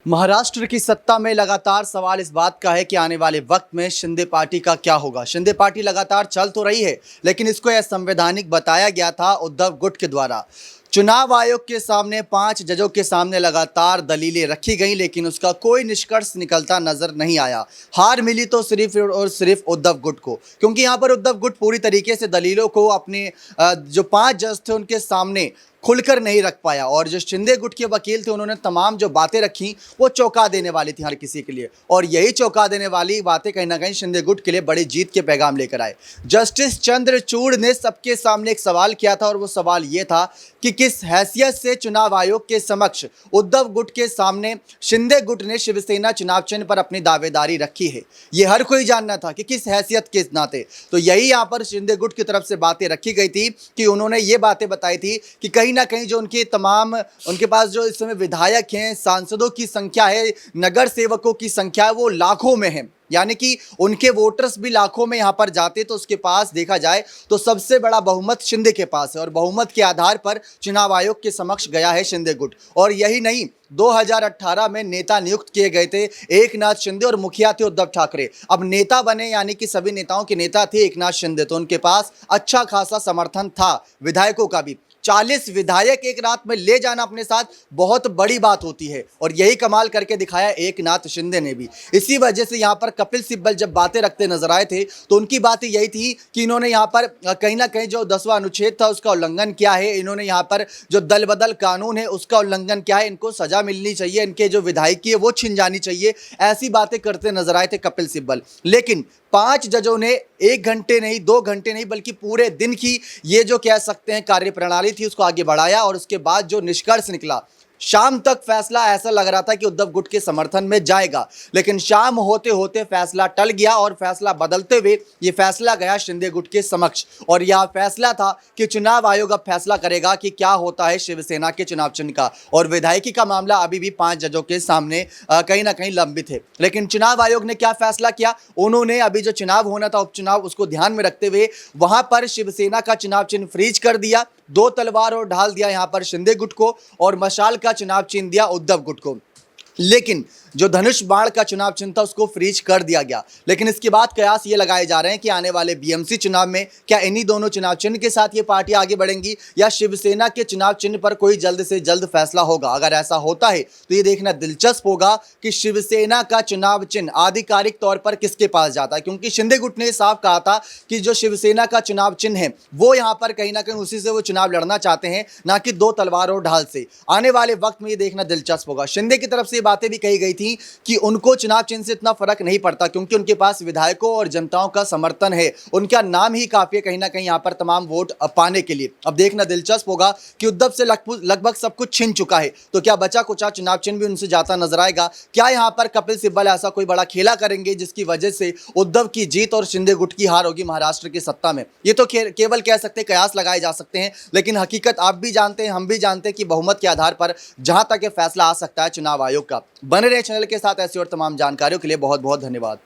महाराष्ट्र की सत्ता में लगातार सवाल इस बात का है कि आने वाले वक्त में शिंदे पार्टी का क्या होगा। शिंदे पार्टी लगातार चल तो रही है, लेकिन इसको असंवैधानिक बताया गया था उद्धव गुट के द्वारा। चुनाव आयोग के सामने 5 जजों के सामने लगातार दलीलें रखी गई, लेकिन उसका कोई निष्कर्ष निकलता नजर नहीं आया। हार मिली तो सिर्फ और सिर्फ उद्धव गुट को, क्योंकि यहाँ पर उद्धव गुट पूरी तरीके से दलीलों को अपने जो 5 जज थे उनके सामने खुलकर नहीं रख पाया। और जो शिंदे गुट के वकील थे उन्होंने तमाम जो बातें रखी वो चौंका देने वाली थी हर किसी के लिए, और यही चौंका देने वाली बातें कहीं ना कहीं शिंदे गुट के लिए बड़ी जीत के पैगाम लेकर आए। जस्टिस चंद्रचूड़ ने सबके सामने एक सवाल किया था, और वो सवाल ये था कि किस हैसियत से चुनाव आयोग के समक्ष उद्धव गुट के सामने शिंदे गुट ने शिवसेना चुनाव चिन्ह पर अपनी दावेदारी रखी है। ये हर कोई जानना था कि किस हैसियत के नाते। तो यही यहाँ पर शिंदे गुट की तरफ से बातें रखी गई थी कि उन्होंने ये बातें बताई थी कि कहीं ना कहीं जो उनके पास जो इस समय विधायक हैं, सांसदों की संख्या है, नगर सेवकों की संख्या है, वो लाखों में है, यानी कि उनके वोटर्स भी लाखों में यहां पर जाते। तो उसके पास देखा जाए तो सबसे बड़ा बहुमत शिंदे के पास है, और बहुमत के आधार पर चुनाव आयोग के समक्ष गया है शिंदे गुट। और यही नहीं, 2018 में नेता नियुक्त किए गए थे एकनाथ शिंदे, और मुखिया थे उद्धव ठाकरे। अब नेता बने, यानी कि सभी नेताओं के नेता थे एकनाथ शिंदे, तो उनके पास अच्छा खासा समर्थन था विधायकों का भी। 40 विधायक एक रात में ले जाना अपने साथ बहुत बड़ी बात होती है, और यही कमाल करके दिखाया एकनाथ शिंदे ने भी। इसी वजह से यहाँ पर कपिल सिब्बल जब बातें रखते नजर आए थे तो उनकी बातें यही थी कि इन्होंने यहाँ पर कहीं ना कहीं जो 10वां अनुच्छेद था उसका उल्लंघन किया है, इन्होंने यहाँ पर जो दल बदल कानून है उसका उल्लंघन किया है, इनको सजा मिलनी चाहिए, इनके जो विधायकी है वो छिन जानी चाहिए, ऐसी बातें करते नजर आए थे कपिल सिब्बल। लेकिन 5 जजों ने 1 घंटे नहीं, 2 घंटे नहीं, बल्कि पूरे दिन की ये जो कह सकते हैं कार्यप्रणाली थी उसको आगे बढ़ाया, और उसके बाद जो निष्कर्ष निकला, शाम तक फैसला ऐसा लग रहा था कि उद्धव गुट के समर्थन में जाएगा, लेकिन शाम होते होते फैसला टल गया, और फैसला बदलते हुए ये फैसला गया शिंदे गुट के समक्ष। और यह फैसला था कि चुनाव आयोग अब फैसला करेगा कि क्या होता है शिवसेना के चुनाव चिन्ह का, और विधायकी का मामला अभी भी 5 जजों के सामने कहीं ना कहीं लंबित है। लेकिन चुनाव आयोग ने क्या फैसला किया, उन्होंने अभी जो चुनाव होना था उपचुनाव, उसको ध्यान में रखते हुए वहां पर शिवसेना का चुनाव चिन्ह फ्रीज कर दिया, 2 तलवार और ढाल दिया यहां पर शिंदे गुट को, और मशाल का चुनाव चिन्ह दिया उद्धव गुट को। लेकिन जो धनुष बाण का चुनाव चिन्ह था उसको फ्रीज कर दिया गया। लेकिन इसके बाद कयास ये लगाए जा रहे हैं कि आने वाले बीएमसी चुनाव में क्या इन्हीं दोनों चुनाव चिन्ह के साथ ये पार्टी आगे बढ़ेंगी, या शिवसेना के चुनाव चिन्ह पर कोई जल्द से जल्द फैसला होगा। अगर ऐसा होता है तो ये देखना दिलचस्प होगा कि शिवसेना का चुनाव चिन्ह आधिकारिक तौर पर किसके पास जाता है, क्योंकि शिंदे गुट ने साफ कहा था कि जो शिवसेना का चुनाव चिन्ह है वो यहाँ पर कहीं ना कहीं उसी से वो चुनाव लड़ना चाहते हैं, ना कि 2 तलवार और ढाल से। आने वाले वक्त में ये देखना दिलचस्प होगा। शिंदे की तरफ से बातें भी कही गई थी कि उनको चुनाव चिन्ह से इतना फर्क नहीं पड़ता, क्योंकि उनके पास विधायकों और जनताओं का समर्थन है, उनका नाम ही काफी है कहीं ना कहीं यहाँ पर तमाम वोट पाने के लिए। अब देखना दिलचस्प होगा कि उद्धव से लगभग सब कुछ छिन चुका है, तो क्या बचा कुचा चुनाव चिन्ह भी उनसे जाता नजर आएगा। क्या यहाँ पर कपिल सिब्बल ऐसा कोई बड़ा खेला करेंगे जिसकी वजह से उद्धव की जीत और शिंदे गुट की हार होगी महाराष्ट्र की सत्ता में। ये तो केवल कह सकते हैं, कयास लगाए जा सकते हैं, लेकिन हकीकत आप भी जानते हैं, हम भी जानते हैं कि बहुमत के आधार पर जहां तक ये फैसला आ सकता है चुनाव आयोग का। बने रहे चैनल के साथ ऐसी और तमाम जानकारियों के लिए बहुत बहुत धन्यवाद।